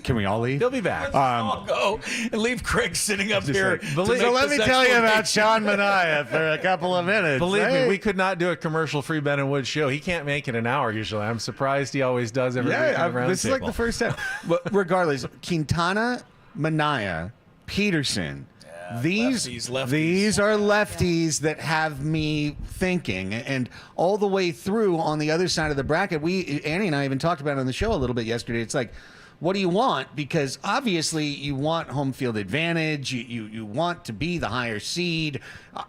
Can we all leave? He'll be back. I'll go and leave Craig sitting up here. like, So let me tell you about Sean Mania for a couple of minutes. Believe me, we could not do a commercial-free Ben and Woods show. He can't make it an hour usually. I'm surprised he always does every week. This is like the first time. But regardless, Quintana, Mania, Peterson. Lefties. These are lefties that have me thinking, and all the way through on the other side of the bracket, Annie and I even talked about it on the show a little bit yesterday. It's like, what do you want? Because obviously you want home field advantage. You want to be the higher seed.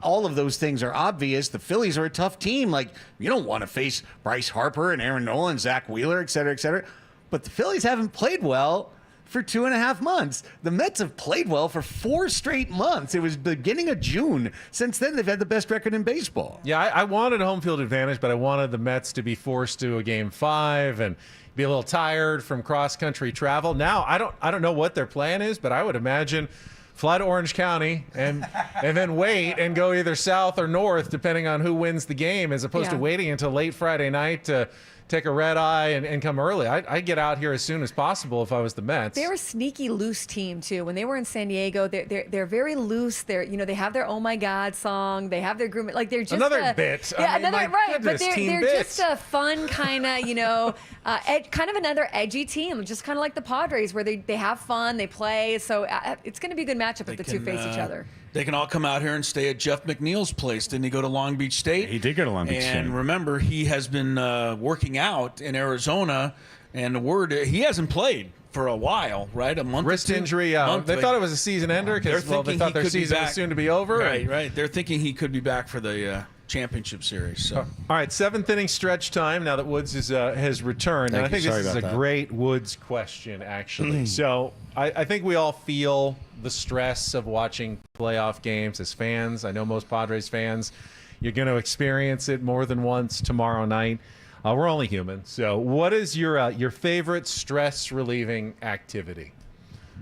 All of those things are obvious. The Phillies are a tough team. Like, you don't want to face Bryce Harper and Aaron Nola and Zach Wheeler, et cetera, et cetera. But the Phillies haven't played well for 2.5 months. The Mets have played well for 4 straight months. It was beginning of June. Since then, they've had the best record in baseball. Yeah, I wanted a home field advantage, but I wanted the Mets to be forced to a Game 5 and be a little tired from cross-country travel. Now, I don't know what their plan is, but I would imagine fly to Orange County and then wait and go either south or north, depending on who wins the game, as opposed to waiting until late Friday night to take a red eye and come early. I'd get out here as soon as possible if I was the Mets. They're a sneaky loose team too. When they were in San Diego, they're very loose. They have their "Oh My God" song. They have their groom. Like they're just another bit. Yeah, I mean, another my right. goodness, But they're bits. just a fun kind of kind of another edgy team, just kind of like the Padres, where they have fun, they play. So it's going to be a good matchup if the two face each other. They can all come out here and stay at Jeff McNeil's place. Didn't he go to Long Beach State? He did go to Long Beach State. And remember, he has been working out in Arizona, and the word he hasn't played for a while, right? A month. Wrist or two? injury. They thought it was a season ender because they thought their season was soon to be over. Right. They're thinking he could be back for the championship series. So. All right, 7th inning stretch time now that Woods has returned. And I think this is a great Woods question, actually. So I think we all feel the stress of watching playoff games as fans. I know most Padres fans, you're going to experience it more than once tomorrow night. We're only human. So what is your favorite stress-relieving activity?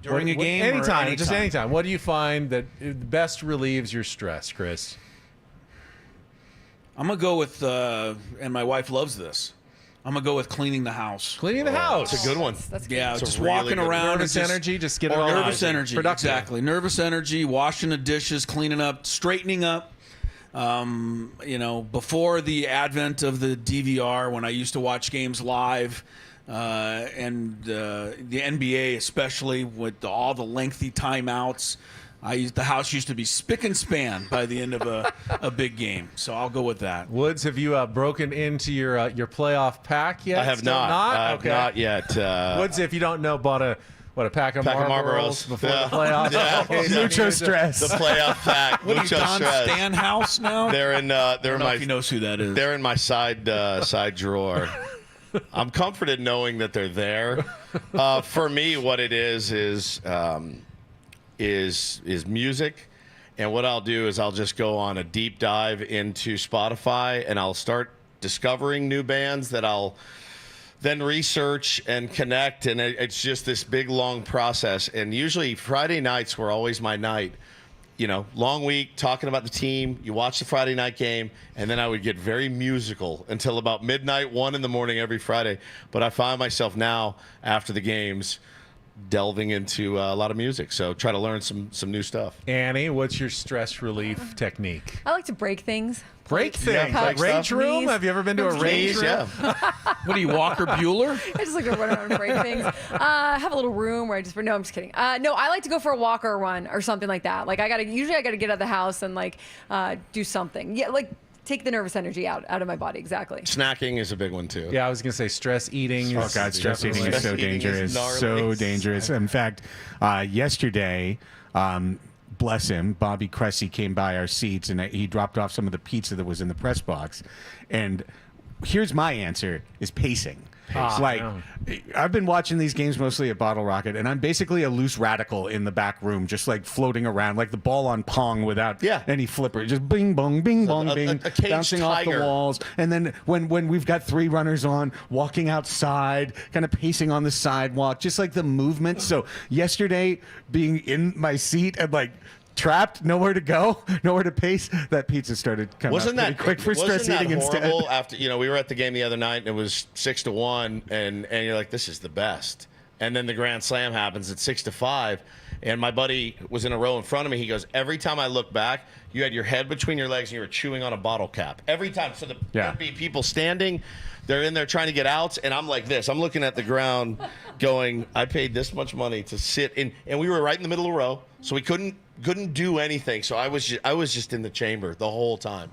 During a game? Anytime, just anytime. What do you find that best relieves your stress, Chris? I'm going to go with, and my wife loves this, I'm going to go with cleaning the house. Cleaning the house. It's a good one. That's good. Yeah, It's a just really walking good around. Nervous energy, just get it all Nervous out. energy, Productive. exactly. Nervous energy, washing the dishes, cleaning up, straightening up. Before the advent of the DVR, when I used to watch games live, and the NBA especially, with all the lengthy timeouts, the house used to be spick and span by the end of a big game. So I'll go with that. Woods, have you broken into your playoff pack yet? I have Still not. I have Okay. not yet. Woods, if you don't know, bought a pack of Marlboros before Yeah. the playoffs. Yeah. Okay, Mucho stress. The playoff pack. What are you, Mucho Don stress. Stanhouse now? They're in. I They're don't in know my. if he knows who that is. They're in my side drawer. I'm comforted knowing that they're there. For me, what it is music, and what I'll do is I'll just go on a deep dive into Spotify, and I'll start discovering new bands that I'll then research and connect, and it's just this big long process. And usually Friday nights were always my night. Long week, talking about the team. You watch the Friday night game, and then I would get very musical until about midnight, 1 in the morning every Friday. But I find myself now, after the games, delving into a lot of music. So try to learn some new stuff. Annie, what's your stress relief technique? I like to break things. Break things. Like Rage stuff. room? Knees. Have you ever been to a rage room? Yeah. What are you, Walker Bueller? I just like to run around and break things. I have a little room where no, I'm just kidding. No, I like to go for a walk or a run or something like that. Like usually I gotta get out of the house and do something. Yeah, like take the nervous energy out of my body. Exactly. Snacking is a big one too. Yeah, I was going to say stress eating. Oh, God, stress eating is so Stress eating is dangerous. gnarly. So dangerous. In fact, yesterday, bless him, Bobby Cressy came by our seats, and he dropped off some of the pizza that was in the press box. And here's my answer, is pacing. I've been watching these games mostly at Bottle Rocket, and I'm basically a loose radical in the back room, just floating around, like the ball on Pong without any flipper, just bing bong, bing bong, bing, a caged bouncing off the tiger. walls. And then when we've got 3 runners on, walking outside, kind of pacing on the sidewalk, just like the movement. So yesterday, being in my seat and trapped, nowhere to go, nowhere to pace. That pizza started coming Wasn't out pretty quick for stress wasn't eating that horrible instead. after, we were at the game the other night and it was 6-1 and you're like, this is the best. And then the grand slam happens at 6-5. And my buddy was in a row in front of me. He goes, every time I look back, you had your head between your legs and you were chewing on a bottle cap. Every time. So there'd be people standing. They're in there trying to get outs. And I'm like this. I'm looking at the ground going, I paid this much money to sit in. And we were right in the middle of the row. So we couldn't do anything. So I was just in the chamber the whole time.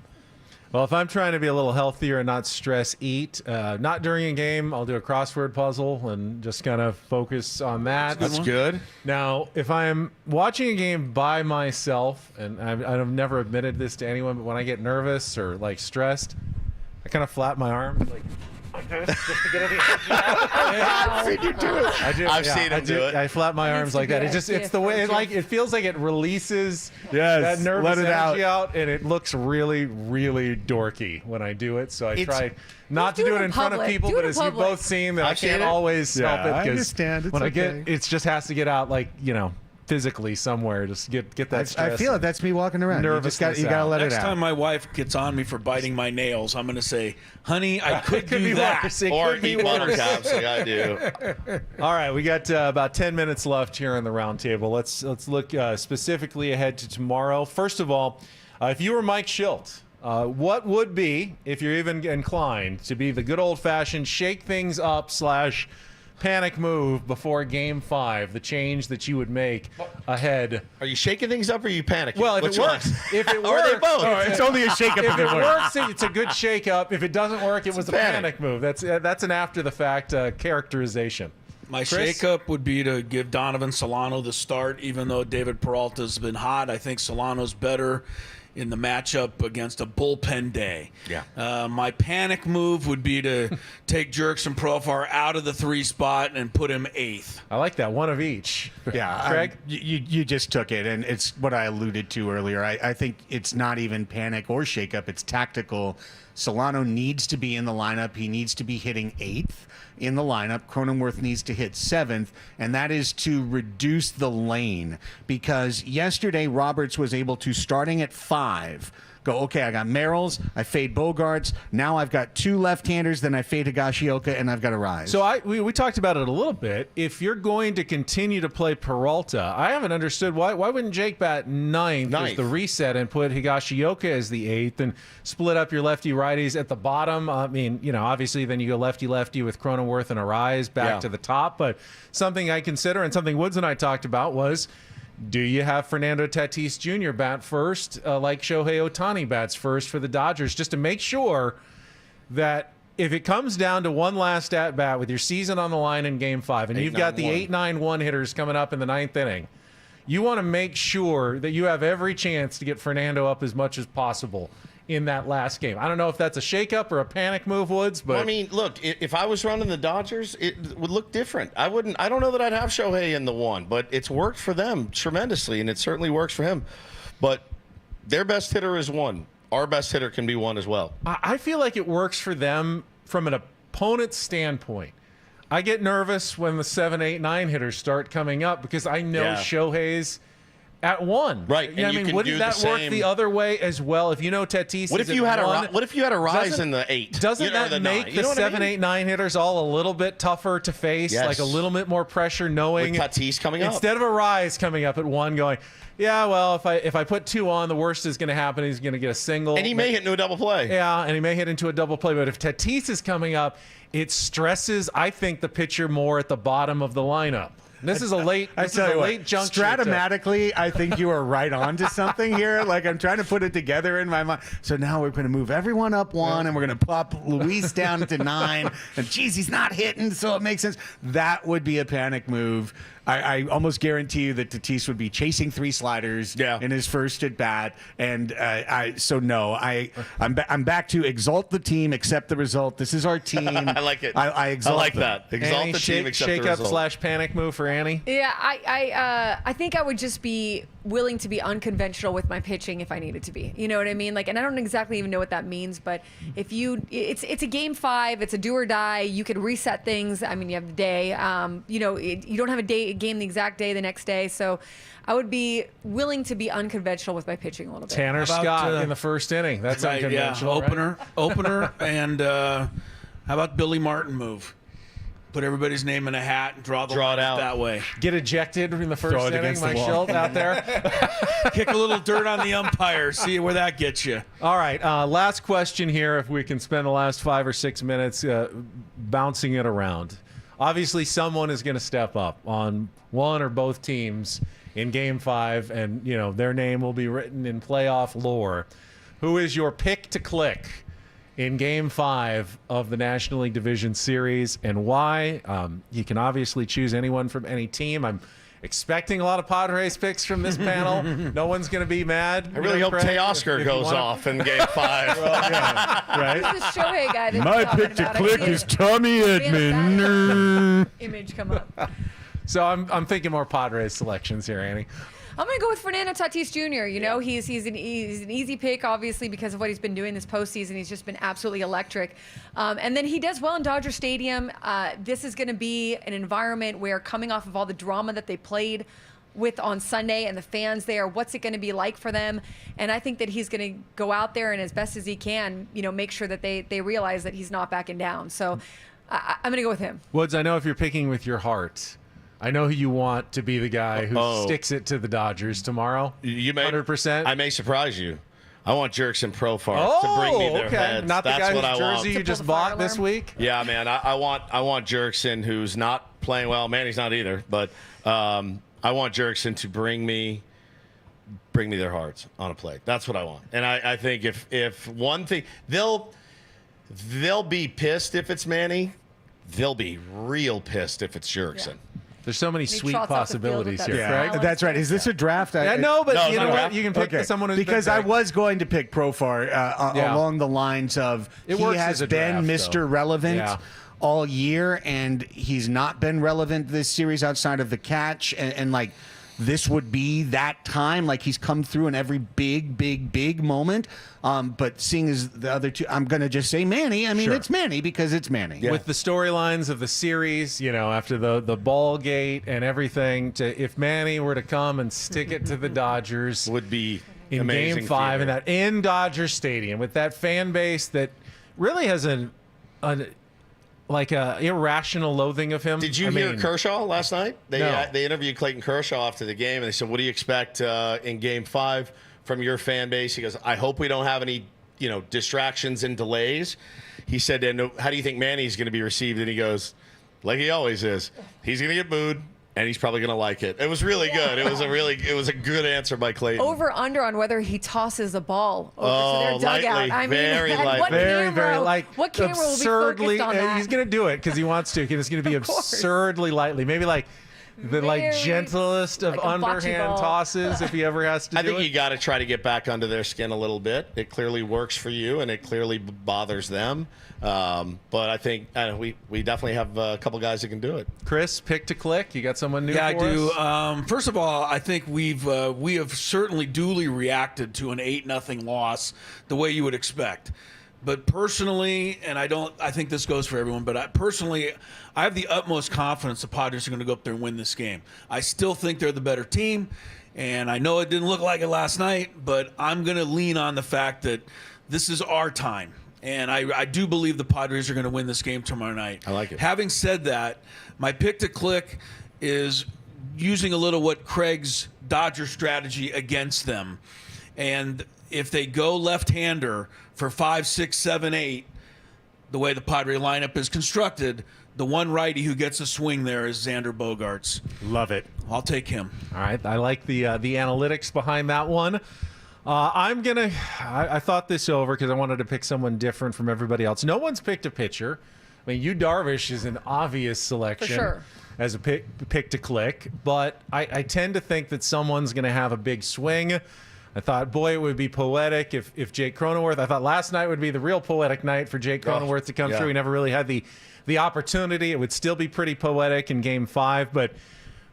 Well, if I'm trying to be a little healthier and not stress eat, not during a game, I'll do a crossword puzzle and just kind of focus on that. That's good. Now, if I'm watching a game by myself, and I've never admitted this to anyone, but when I get nervous or like stressed, I kind of flap my arms like this just to get any energy out. I've seen you do it. I do. I've seen him do it. I flap my arms like that. It's the way it feels like it releases that nervous let it energy out, and it looks really, really dorky when I do it. So I try not to do it in front of people, but as you've both seen, that I can't always help it. I understand. It's when okay. I get, it just has to get out, like physically somewhere. Just get that stress. I feel it. That's me walking around. You gotta out. let Next it out. time my wife gets on me for biting my nails, I'm going to say, honey, I could do that. worse. Or eat butter caps like I do. All right, we got about 10 minutes left here on the roundtable. Let's look specifically ahead to tomorrow. First of all, if you were Mike Schilt, what would be, if you're even inclined, to be the good old-fashioned shake things up / panic move before Game 5, the change that you would make ahead? Are you shaking things up or are you panicking? Well, if Which it works, one? if it Or are they works, both? It's only a shake-up if if it it works. works, it's a good shake-up. If it doesn't work, it was a panic move. That's an after-the-fact characterization. My Chris? shakeup would be to give Donovan Solano the start, even though David Peralta's been hot. I think Solano's better in the matchup against a bullpen day. Yeah. My panic move would be to take Jerkson Profar out of the 3 spot and put him 8th. I like that. One of each. Yeah, Craig? you just took it, and it's what I alluded to earlier. I think it's not even panic or shakeup; it's tactical. Solano needs to be in the lineup. He needs to be hitting 8th in the lineup. Cronenworth needs to hit 7th, and that is to reduce the lane, because yesterday Roberts was able to, starting at 5, go, okay, I got Merrills, I fade Bogarts, now I've got 2 left-handers, then I fade Higashioka, and I've got a rise. So we talked about it a little bit. If you're going to continue to play Peralta, I haven't understood why wouldn't Jake bat 9th as the reset and put Higashioka as the 8th and split up your lefty-righties at the bottom? I mean, obviously then you go lefty-lefty with Cronenworth and a rise back to the top. But something I consider, and something Woods and I talked about, was, do you have Fernando Tatis Jr. bat first like Shohei Otani bats first for the Dodgers, just to make sure that if it comes down to one last at-bat with your season on the line in Game 5, and you've got the 8-9-1 hitters coming up in the 9th inning, you want to make sure that you have every chance to get Fernando up as much as possible in that last game. I don't know if that's a shakeup or a panic move, Woods, but Well, I mean, look, if I was running the Dodgers, it would look different. I don't know that I'd have Shohei in the 1, but it's worked for them tremendously, and it certainly works for him. But their best hitter is 1. Our best hitter can be 1 as well. I feel like it works for them from an opponent's standpoint. I get nervous when the 7, 8, 9 hitters start coming up because I know Shohei's at 1. Right. Yeah, And I mean, wouldn't that work the other way as well? If you know Tatis What is if you at had 1, what if you had a rise doesn't- in the 8? Doesn't that the make 9? the 7, 8, 9 hitters all a little bit tougher to face? Yes. Like a little bit more pressure, knowing With Tatis coming up. instead of a rise coming up at 1, going, yeah, well, if I put 2 on, the worst is going to happen. He's going to get a single, And he may hit into a double play. Yeah, and he may hit into a double play. But if Tatis is coming up, it stresses, I think, the pitcher more at the bottom of the lineup. This is a late juncture. Stratomatically, I think you are right on to something here. Like, I'm trying to put it together in my mind. So now we're going to move everyone up 1, and we're going to pop Luis down to 9. And, geez, he's not hitting, so it makes sense. That would be a panic move. I almost guarantee you that Tatis would be chasing 3 sliders in his first at bat, and I'm back to exalt the team, accept the result. This is our team. I like it. I exalt like them. that. Exalt Annie, the team, accept the shake up result. / panic move for Annie. Yeah, I think I would just be willing to be unconventional with my pitching if I needed to be. You know what I mean? Like, and I don't exactly even know what that means, but if it's a game 5, it's a do or die. You could reset things. I mean, you have the day. You don't have a game the exact day the next day. So I would be willing to be unconventional with my pitching a little bit. Tanner Scott in the first inning. That's right, unconventional. Yeah. Right? Opener, and how about Billy Martin move? Put everybody's name in a hat and draw it out that way. Get ejected in the first Throw it inning. against the Mike wall. Schultz out there. Kick a little dirt on the umpire. See where that gets you. All right. Last question here. If we can spend the last 5 or 6 minutes bouncing it around. Obviously, someone is going to step up on one or both teams in Game 5, and their name will be written in playoff lore. Who is your pick to click in Game 5 of the National League Division Series, and why? You can obviously choose anyone from any team. I'm expecting a lot of Padres picks from this panel. No one's going to be mad. I really hope Teoscar goes off in Game 5. Right? Who's this Shohei guy that My you're talking pick to about? I click see is it. Tommy Edman. Image come up. So I'm thinking more Padres selections here, Annie. I'm going to go with Fernando Tatis Jr. He's an easy pick, obviously, because of what he's been doing this postseason. He's just been absolutely electric. And then he does well in Dodger Stadium. This is going to be an environment where, coming off of all the drama that they played with on Sunday and the fans there, what's it going to be like for them? And I think that he's going to go out there and, as best as he can, make sure that they realize that he's not backing down. So I'm going to go with him. Woods, I know if you're picking with your heart, I know who you want to be the guy who sticks it to the Dodgers tomorrow. You may 100%. I may surprise you. I want Jerks and Profar to bring me their heads. Not the That's guy what whose I jersey want. you To just pull the fire bought this alarm? week. Yeah, man. I want Jerkson, who's not playing well. Manny's not either, but I want Jerkson to bring me their hearts on a plate. That's what I want. And I think if one thing, they'll be pissed if it's Manny. They'll be real pissed if it's Jerkson. Yeah. There's so many He sweet trots off the field with possibilities that here, smile. Craig. Yeah. That's right. Is this a draft? Yeah, no, but No, you no, know no. what? You can pick someone who's because been I big. was going to pick Profar Yeah. along the lines of It he works has as a been draft, Mr. though. Relevant Yeah. all year, and he's not been relevant this series outside of the catch, and like this would be that time. Like he's come through in every big moment. But seeing as the other two, I'm going to just say Manny. I mean, Sure. it's Manny because it's Manny. With the storylines of the series, after the ball gate and everything, if Manny were to come and stick it to the Dodgers Would be in amazing Game 5 theater. in Dodger Stadium with that fan base that really has an irrational loathing of him. Did you hear Kershaw last night? No. They interviewed Clayton Kershaw after the game, and they said, "What do you expect in Game 5 from your fan base?" He goes, "I hope we don't have any, distractions and delays." He said, "And how do you think Manny's going to be received?" And he goes, "Like he always is. He's going to get booed, and he's probably going to like it." It was really good. It was a good answer by Clayton. Over under on whether he tosses a ball over to their dugout. lightly, I mean, very and lightly. what Very, camera, very what camera will be absurdly. focused on that? He's going to do it because he wants to. It's going to be Of course. absurdly lightly. Maybe like the Very- gentlest of like a bocce underhand ball. tosses if he ever has to I do think it. you got to try to get back under their skin a little bit. It clearly works for you, and it clearly bothers them. But I think we definitely have a couple guys that can do it. Chris, pick to click. You got someone new Yeah, I for do. us? First of all, I think we have certainly duly reacted to an 8-0 loss the way you would expect. But personally, and I think this goes for everyone, but I have the utmost confidence the Padres are going to go up there and win this game. I still think they're the better team, and I know it didn't look like it last night, but I'm going to lean on the fact that this is our time. And I do believe the Padres are going to win this game tomorrow night. I like it. Having said that, my pick to click is using a little what Craig's Dodger strategy against them. And if they go left-hander for 5, 6, 7, 8, the way the Padre lineup is constructed, the one righty who gets a swing there is Xander Bogaerts. Love it. I'll take him. All right, I like the analytics behind that one. I thought this over because I wanted to pick someone different from everybody else. No one's picked a pitcher. I mean, Yu Darvish is an obvious selection For sure. as a pick to click, but I tend to think that someone's going to have a big swing. I thought, boy, it would be poetic if Jake Cronenworth. I thought last night would be the real poetic night for Jake Cronenworth to come yeah. through. He never really had the opportunity. It would still be pretty poetic in Game 5, but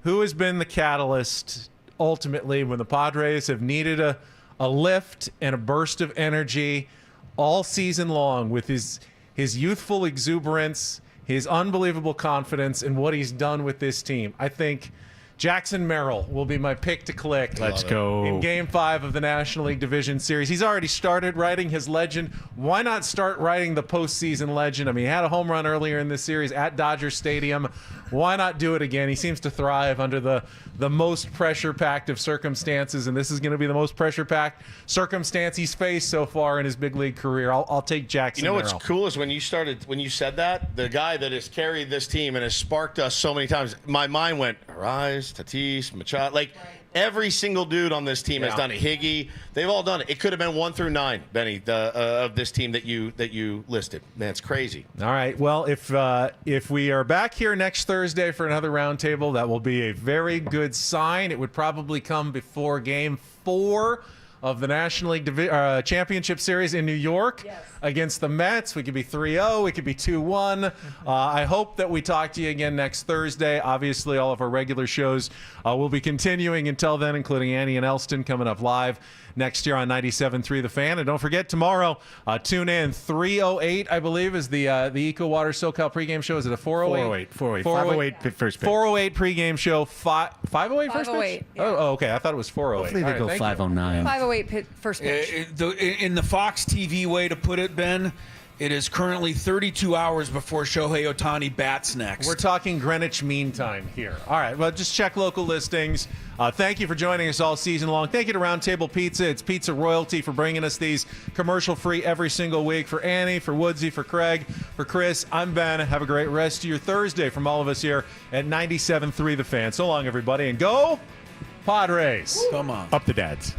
who has been the catalyst ultimately, when the Padres have needed a lift and a burst of energy all season long with his youthful exuberance, his unbelievable confidence in what he's done with this team, I think Jackson Merrill will be my pick to click. Let's go. In Game 5 of the National League Division Series. He's already started writing his legend. Why not start writing the postseason legend? I mean, he had a home run earlier in this series at Dodger Stadium. Why not do it again? He seems to thrive under the most pressure-packed of circumstances, and this is going to be the most pressure-packed circumstance he's faced so far in his big league career. I'll take Jackson Merrill. What's cool is when you said that, the guy that has carried this team and has sparked us so many times, my mind went, Arise, Tatis, Machado, like every single dude on this team has done it. Higgy, they've all done it. It could have been 1 through 9, Benny, of this team that you listed. Man, it's crazy. All right. Well, if we are back here next Thursday for another roundtable, that will be a very good sign. It would probably come before Game 4 of the National League Championship Series in New York against the Mets. We could be 3-0. We could be 2-1. I hope that we talk to you again next Thursday. Obviously, all of our regular shows will be continuing until then, including Annie and Elston coming up live next year on 97.3 The Fan. And don't forget, tomorrow, tune in. 3:08, I believe, is the Eco Water SoCal pregame show. Is it a 4:08? 408. 508 first pitch. 4:08 pregame show. 5:08 first pitch? 5:08, yeah. Oh, okay. I thought it was 4:08. Hopefully they All go right, thank you. 509. 508 first pitch. In the Fox TV way to put it, Ben, it is currently 32 hours before Shohei Otani bats next. We're talking Greenwich Mean Time here. All right, well, just check local listings. Thank you for joining us all season long. Thank you to Roundtable Pizza. It's pizza royalty for bringing us these commercial-free every single week. For Annie, for Woodsy, for Craig, for Chris, I'm Ben. Have a great rest of your Thursday from all of us here at 97.3 The Fan. So long, everybody, and go Padres. Come on. Up the dads.